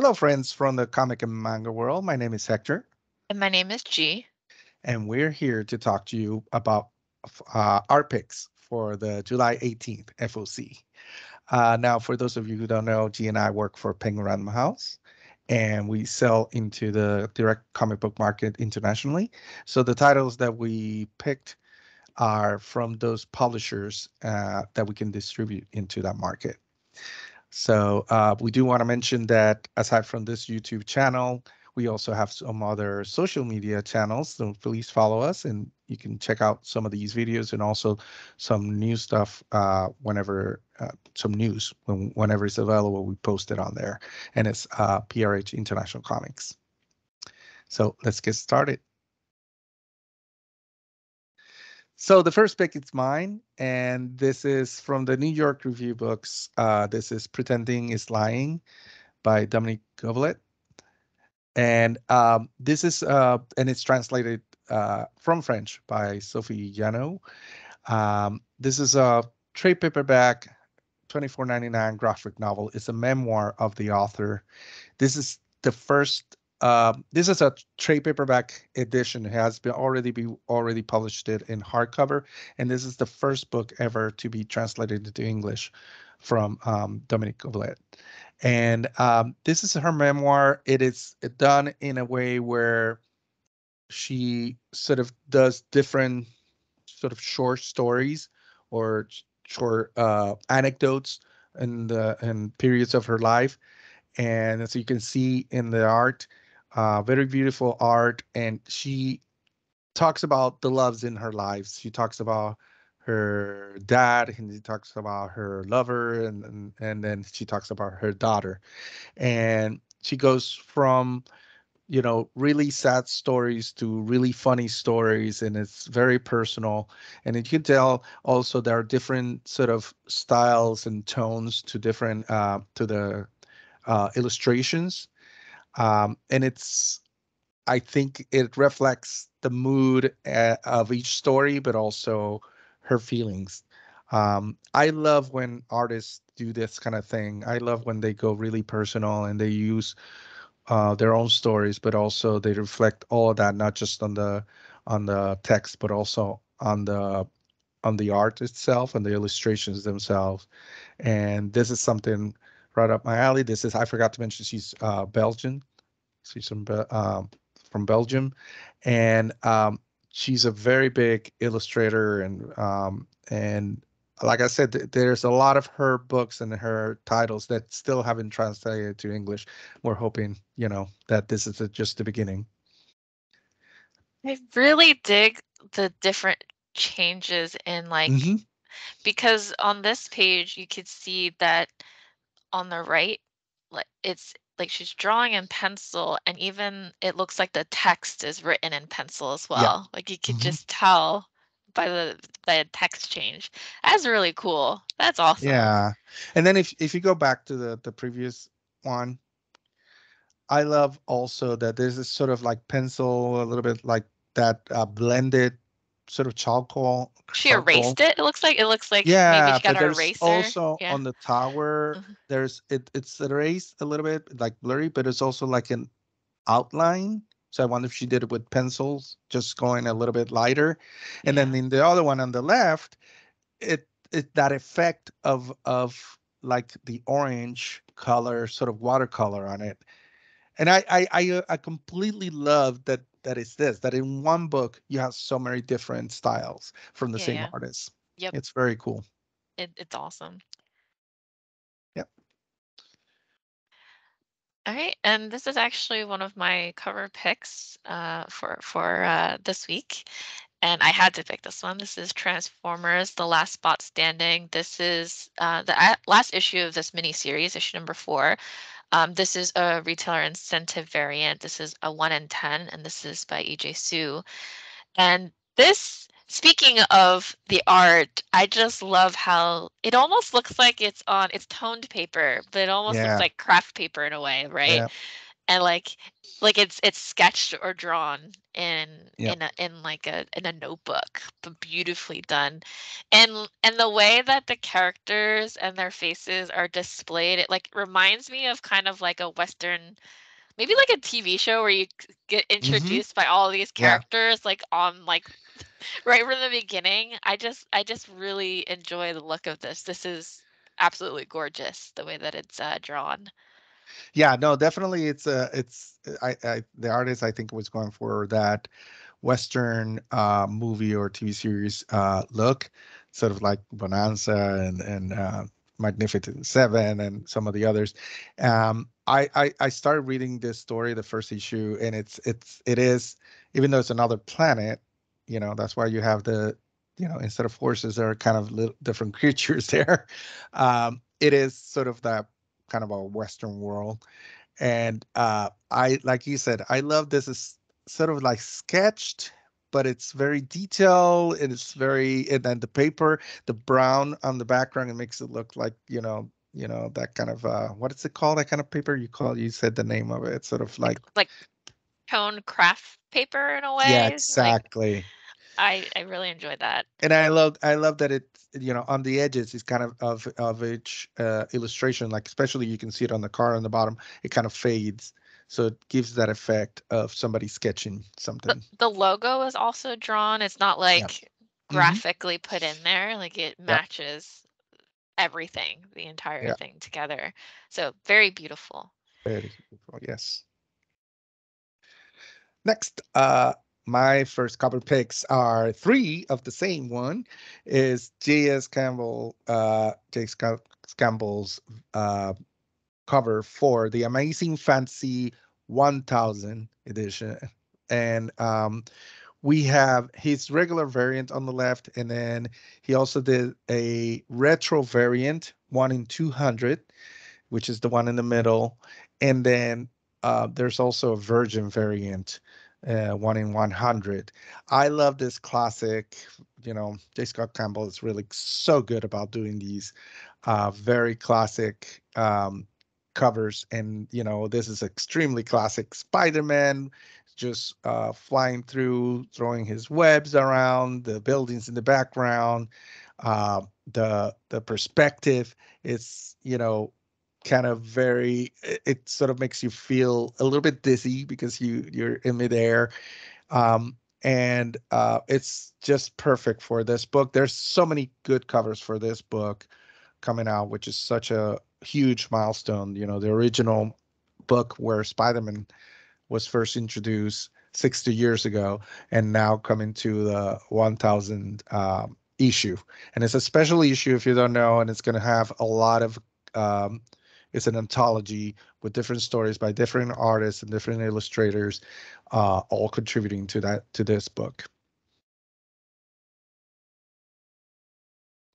Hello, friends from the comic and manga world. My name is Hector, And my name is G. and we're here to talk to you about our picks for the July 18th FOC. Now, for those of you who don't know, G and I work for Penguin Random House, and we sell into the direct comic book market internationally. So the titles that we picked are from those publishers that we can distribute into that market. So we do want to mention that aside from this YouTube channel, we also have some other social media channels. So please follow us, and you can check out some of these videos and also some new stuff whenever some news whenever it's available. We post it on there, and it's PRH International Comics. So let's get started. So the first pick is mine, and this is from the New York Review Books. This is Pretending is Lying by Dominic Govelet. And this is and it's translated from French by Sophie Yano. This is a trade paperback, 24.99 graphic novel. It's a memoir of the author. This is the first. This is a trade paperback edition. It has been already published it in hardcover, and this is the first book ever to be translated into English from Dominique Govelet. And this is her memoir. It is done in a way where she sort of does different sort of short stories or short anecdotes in periods of her life. And as you can see in the art, very beautiful art. And she talks about the loves in her lives. She talks about her dad, and she talks about her lover, and then she talks about her daughter. And she goes from really sad stories to really funny stories, and it's very personal. And you can tell also there are different sort of styles and tones to different to the illustrations. And I think it reflects the mood of each story, but also her feelings. I love when artists do this kind of thing. I love when they go really personal and they use their own stories, but also they reflect all of that, not just on the text, but also on the art itself and the illustrations themselves. And this is something right up my alley. This is I forgot to mention she's Belgian. She's from Belgium, and she's a very big illustrator and like I said, there's a lot of her books and her titles that still haven't translated to English. We're hoping, that this is just the beginning. I really dig the different changes in Hmm. because on this page you could see that on the right, it's like she's drawing in pencil, and even it looks like the text is written in pencil as Yeah. well. Like you could Hmm. just tell by the text change. That's really cool. That's awesome. Yeah. And then if you go back to the previous one, I love also that there's this sort of like pencil, a little bit like that blended sort of She charcoal. erased it. It looks like maybe Yeah, she got but her there's eraser. also Yeah. on the tower, Mhm. it's erased a little bit, like blurry, but it's also like an outline. So I wonder if she did it with pencils, just going a little bit lighter. And then Yeah. in the other one on the left, it that effect of like the orange color, sort of watercolor on it. And I completely love that it's this, that in one book you have so many different styles from the Yeah, same yeah. artist. Yep. It's very cool. It's awesome. Yep. All right, and this is actually one of my cover picks for this week, and I had to pick this one. This is Transformers: The Last Spot Standing. This is the last issue of this mini series, issue number 4. This is a retailer incentive variant. This is a 1 in 10, and this is by EJ Sue. And this, speaking of the art, I just love how it almost looks like it's toned paper, but it almost looks Yeah. like craft paper in a way, right? Yeah. and like it's sketched or drawn Yep. in a notebook, but beautifully done. And the way that the characters and their faces are displayed, it like reminds me of kind of like a Western, maybe like a TV show where you get Hmm. introduced by all these Yeah. characters like on like right from the beginning. I just really enjoy the look of this. This is absolutely gorgeous the way that it's drawn. Yeah, no, definitely it's I the artist I think was going for that Western movie or TV series look, sort of like Bonanza and Magnificent Seven and some of the others. I started reading this story, the first issue, and it is, even though it's another planet, that's why you have instead of horses, there are kind of little different creatures there. It is sort of that kind of a Western world. And I, like you said, I love this is sort of like sketched, but it's very detailed and and then the paper, the brown on the background, it makes it look like, that kind of what is it called? That kind of paper you said the name of it. It's sort of like, Like tone craft paper in a yeah, way. Like exactly. I really enjoyed that. And I love that on the edges it's kind of each illustration, like especially you can see it on the car on the bottom, it kind of fades, so it gives that effect of somebody sketching something. The logo is also drawn. It's not Yeah. like Hmm. graphically put in there. Like it Yeah. matches everything, the entire Yeah. thing together. So very beautiful. Very beautiful. Yes. Next, my first couple picks are three of the same one. Is Campbell's uh, cover for the Amazing Fantasy 1000 edition. And we have his regular variant on the left, and then he also did a retro variant, 1 in 200, which is the one in the middle. And then there's also a virgin variant, 1 in 100. I love this classic. J. Scott Campbell is really so good about doing these very classic covers. And, this is extremely classic Spider-Man just flying through, throwing his webs around, the buildings in the background, the perspective is, kind of it sort of makes you feel a little bit dizzy because you're in midair. And it's just perfect for this book. There's so many good covers for this book coming out, which is such a huge milestone. The original book where Spider-Man was first introduced 60 years ago, and now coming to the 1000 issue. And it's a special issue if you don't know, and it's going to have a lot of um, it's an anthology with different stories by different artists and different illustrators, all contributing to this book.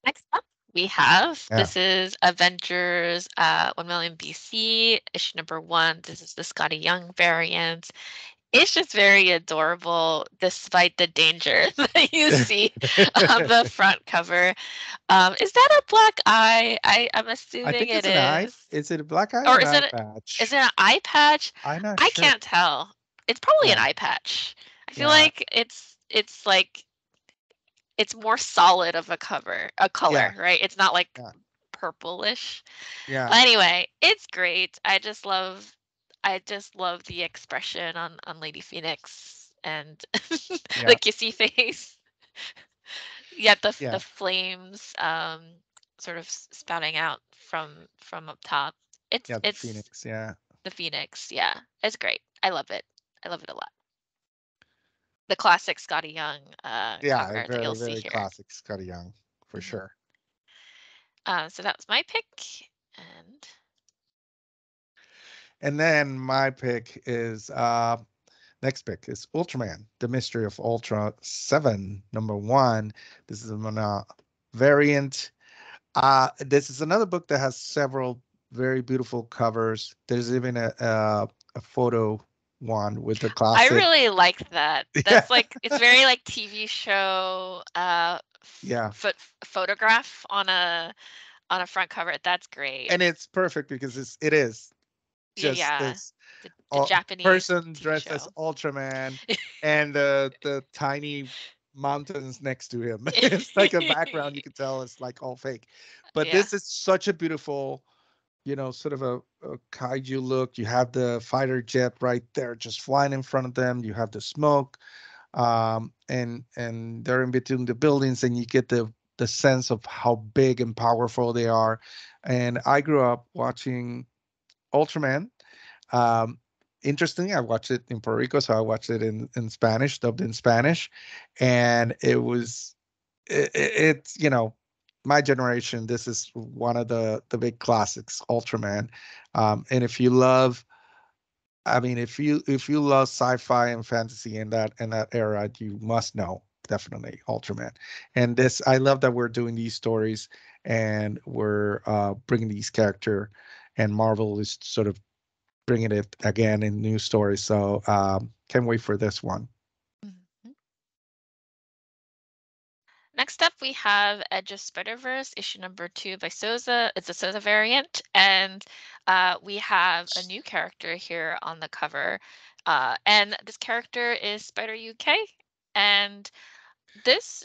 Next up, we have Yeah. this is Avengers 1 million BC, issue number 1. This is the Scotty Young variant. It's just very adorable despite the danger that you see on the front cover. Is that a black eye? I'm I assuming think it it's an eye. is. Is it a black eye or Or an eye patch? is it an eye patch? I'm not I sure. can't tell. It's probably an Yeah. eye patch. I feel Yeah. like it's like it's more solid of a Yeah. color, right? It's not like Yeah. purplish. Yeah. Anyway, it's great. I just love the expression on Lady Phoenix and the Yeah. kissy face. Yet the Yeah. flames sort of spouting out from up top. It's Yeah. The it's Phoenix. Yeah. the Phoenix. Yeah, it's great. I love it. I love it a lot. The classic Scotty Young Yeah. cover that Very, you'll see very here. classic Scotty Young for Mhm. sure. So that was my pick, and And then my pick is next pick is Ultraman, The Mystery of Ultra 7, number 1. This is a variant. This is another book that has several very beautiful covers. There's even a photo one with the I classic. really like that. Yeah. That's like it's very like TV show Yeah. photograph on a front cover. That's great. And it's perfect because it is. just Yeah. this The Japanese person TV dressed as show. Ultraman and the tiny mountains next to him. It's like a background, you can tell it's like all fake. But Yeah. this is such a beautiful, sort of a kaiju look. You have the fighter jet right there just flying in front of them. You have the smoke, and they're in between the buildings, and you get the sense of how big and powerful they are. And I grew up watching Ultraman. Um, Interestingly, I watched it in Puerto Rico, so I watched it in Spanish, dubbed in Spanish, and it's my generation. This is one of the big classics, Ultraman. And if you love, I mean, if you love sci-fi and fantasy in that era, you must know definitely Ultraman. And this, I love that we're doing these stories and we're bringing these character, and Marvel is sort of bringing it again in new stories. So can't wait for this one. Mhm. Next up, we have Edge of Spider-Verse, issue number 2 by Souza. It's a Souza variant, and we have a new character here on the cover. And this character is Spider UK, and this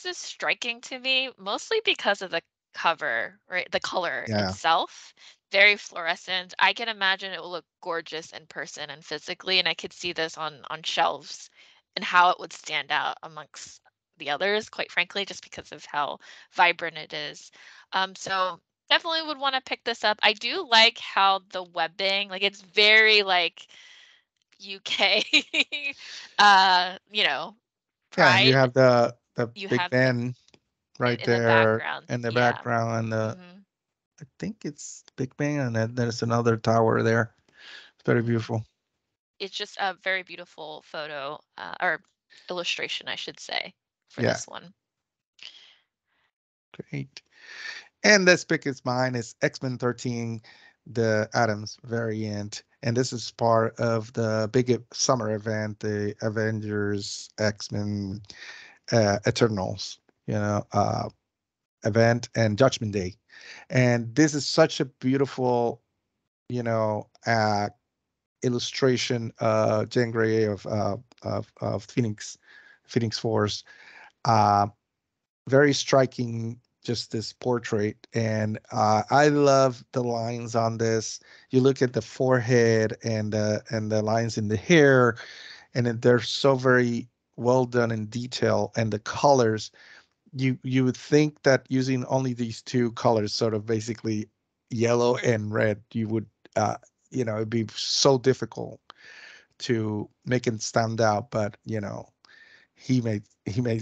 is striking to me mostly because of the cover, right? The color Yeah. itself, very fluorescent. I can imagine it will look gorgeous in person and physically, and I could see this on shelves and how it would stand out amongst the others, quite frankly, just because of how vibrant it is. So definitely would want to pick this up. I do like how the webbing, like it's very like UK, Yeah, and you pride. have the You Big have the Ben right in the there background, in the yeah. background, and Mhm, I think it's Big Ben, and then there's another tower there. It's very mhm. beautiful. It's just a very beautiful photo, or illustration, I should say, for Yeah, this one. great. And this pick is mine. It's X-Men 13, the Adams variant. And this is part of the big summer event, the Avengers X-Men Eternals, event and Judgment Day. And this is such a beautiful, illustration, Jean Grey of Phoenix Force. Uh, Very striking, just this portrait, and I love the lines on this. You look at the forehead and the lines in the hair, and they're so very well done in detail, and the colors. You would think that using only these two colors, sort of basically yellow and red, you would it'd be so difficult to make it stand out, but he made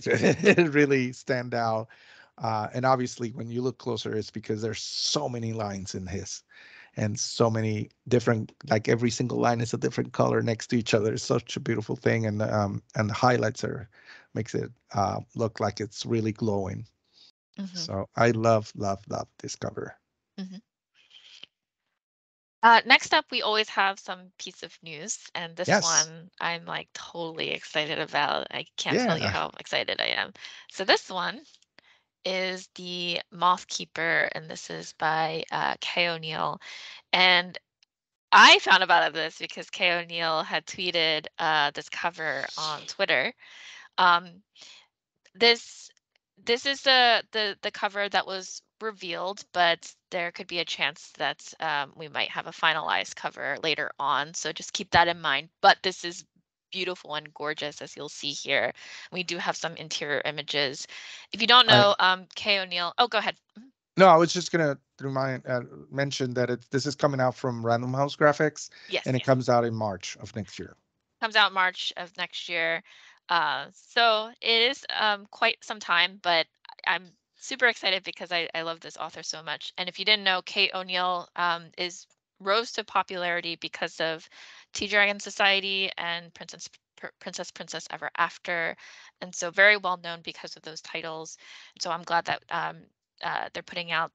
it really stand out. And obviously, when you look closer, it's because there's so many lines in his, and so many different, like every single line is a different color next to each other. It's such a beautiful thing, and the highlights are makes it look like it's really glowing. Mhm, So I love this cover. mhm. Next up, we always have some piece of news, and this Yes, one I'm like totally excited about. I can't tell you yeah, how excited I am. So this one is the Moth Keeper, and this is by Kay O'Neill. And I found about this because Kay O'Neill had tweeted this cover on Twitter. Um, this this is the cover that was revealed, but there could be a chance that we might have a finalized cover later on. So just keep that in mind. But this is beautiful and gorgeous, as you'll see here. We do have some interior images. If you don't I know, Kay O'Neill. Oh, go ahead. Mhm. no, I was just gonna mention that this is coming out from Random House Graphics, Yes, and it yes. comes out in March of next year. Comes out March of next year. So it is quite some time, but I'm super excited because I love this author so much. And if you didn't know, Kate O'Neill is rose to popularity because of Tea Dragon Society and Princess Ever After, and so very well known because of those titles. So I'm glad that they're putting out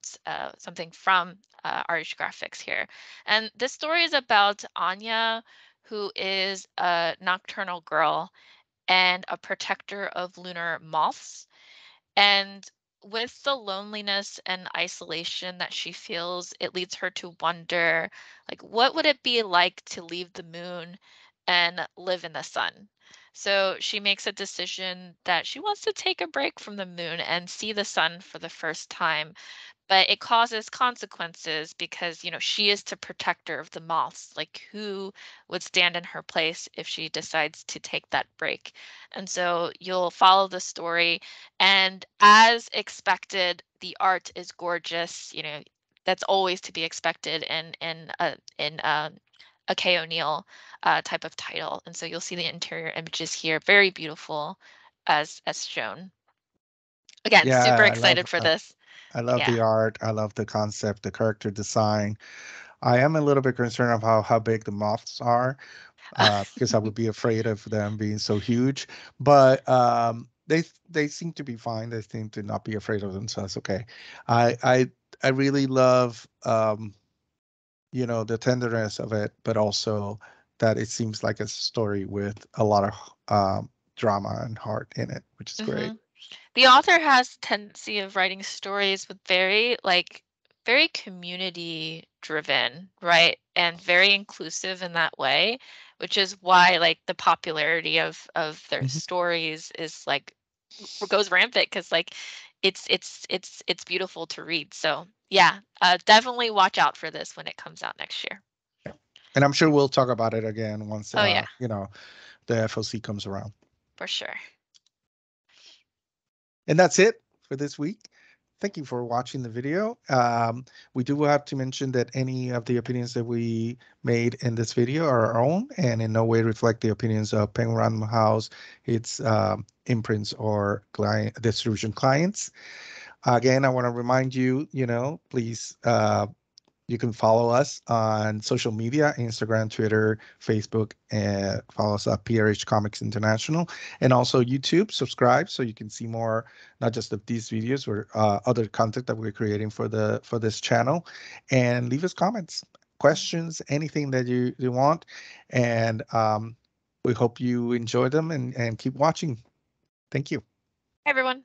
something from Arch Graphics here. And this story is about Anya, who is a nocturnal girl and a protector of lunar moths. And with the loneliness and isolation that she feels, it leads her to wonder, like, what would it be like to leave the moon and live in the sun? So she makes a decision that she wants to take a break from the moon and see the sun for the first time, but it causes consequences because, she is the protector of the moths. Like, who would stand in her place if she decides to take that break? And so you'll follow the story, and as expected, the art is gorgeous. That's always to be expected in a Kay O'Neill type of title. And so you'll see the interior images here, very beautiful as shown. Again, super Yeah, excited for this. I love Yeah. the art. I love the concept, the character design. I am a little bit concerned of how big the moths are, because I would be afraid of them being so huge. But they seem to be fine. They seem to not be afraid of them, so that's okay. I really love the tenderness of it, but also that it seems like a story with a lot of drama and heart in it, which is great. Mhm. The author has a tendency of writing stories with very community driven, right? And very inclusive in that way, which is why like the popularity of their Mhm. stories is like goes rampant because like it's beautiful to read. So yeah, definitely watch out for this when it comes out next year. Yeah. And I'm sure we'll talk about it again once Oh yeah, the FOC comes around. for sure. And that's it for this week. Thank you for watching the video. We do have to mention that any of the opinions that we made in this video are our own and in no way reflect the opinions of Penguin Random House, its imprints, or client distribution clients. Again, I want to remind you, please you can follow us on social media, Instagram, Twitter, Facebook, and follow us at PRH Comics International, and also YouTube. Subscribe so you can see more, not just of these videos or other content that we're creating for this channel, and leave us comments, Mhm. questions, anything that you want, and we hope you enjoy them and keep watching. Thank you. Hi everyone.